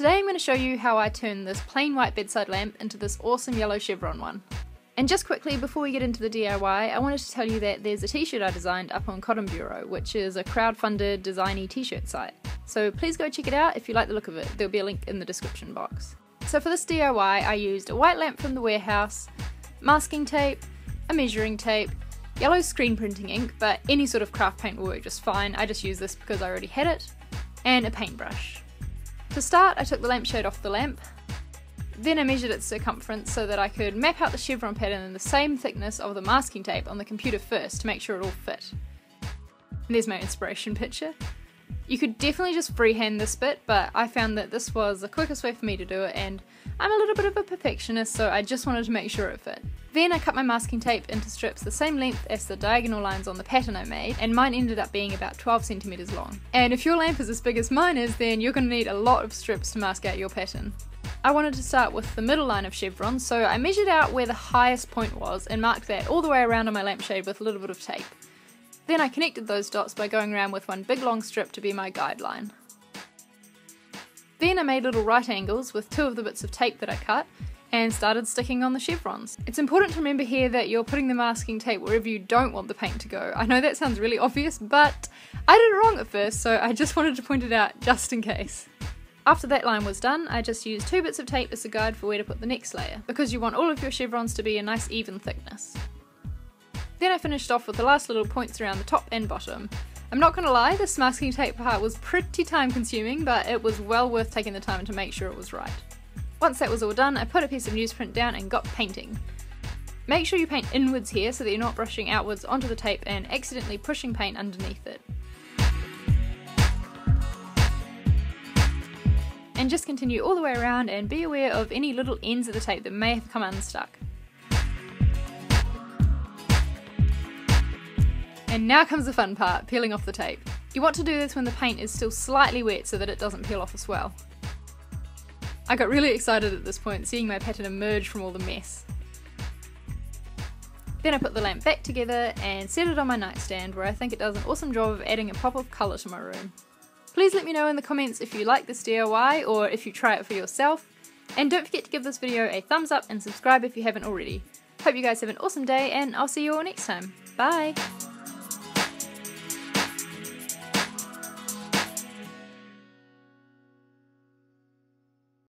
today I'm going to show you how I turn this plain white bedside lamp into this awesome yellow chevron one. And just quickly before we get into the DIY, I wanted to tell you that there's a t-shirt I designed up on Cotton Bureau, which is a crowd-funded designy t-shirt site. So please go check it out if you like the look of it. There'll be a link in the description box. So for this DIY I used a white lamp from the warehouse, masking tape, a measuring tape, yellow screen printing ink, but any sort of craft paint will work just fine, I just used this because I already had it, and a paintbrush. To start, I took the lampshade off the lamp, then I measured its circumference so that I could map out the chevron pattern in the same thickness of the masking tape on the computer first to make sure it all fit. And there's my inspiration picture. You could definitely just freehand this bit, but I found that this was the quickest way for me to do it, and I'm a little bit of a perfectionist, so I just wanted to make sure it fit. Then I cut my masking tape into strips the same length as the diagonal lines on the pattern I made, and mine ended up being about 12 centimeters long. And if your lamp is as big as mine is, then you're going to need a lot of strips to mask out your pattern. I wanted to start with the middle line of chevrons, so I measured out where the highest point was and marked that all the way around on my lampshade with a little bit of tape. Then I connected those dots by going around with one big long strip to be my guideline. Then I made little right angles with two of the bits of tape that I cut and started sticking on the chevrons. It's important to remember here that you're putting the masking tape wherever you don't want the paint to go. I know that sounds really obvious, but I did it wrong at first, so I just wanted to point it out just in case. After that line was done, I just used two bits of tape as a guide for where to put the next layer, because you want all of your chevrons to be a nice even thickness. Then I finished off with the last little points around the top and bottom. I'm not gonna lie, this masking tape part was pretty time consuming, but it was well worth taking the time to make sure it was right. Once that was all done, I put a piece of newsprint down and got painting. Make sure you paint inwards here so that you're not brushing outwards onto the tape and accidentally pushing paint underneath it. And just continue all the way around and be aware of any little ends of the tape that may have come unstuck. And now comes the fun part, peeling off the tape. You want to do this when the paint is still slightly wet so that it doesn't peel off as well. I got really excited at this point, seeing my pattern emerge from all the mess. Then I put the lamp back together and set it on my nightstand, where I think it does an awesome job of adding a pop of colour to my room. Please let me know in the comments if you like this DIY or if you try it for yourself, and don't forget to give this video a thumbs up and subscribe if you haven't already. Hope you guys have an awesome day, and I'll see you all next time. Bye!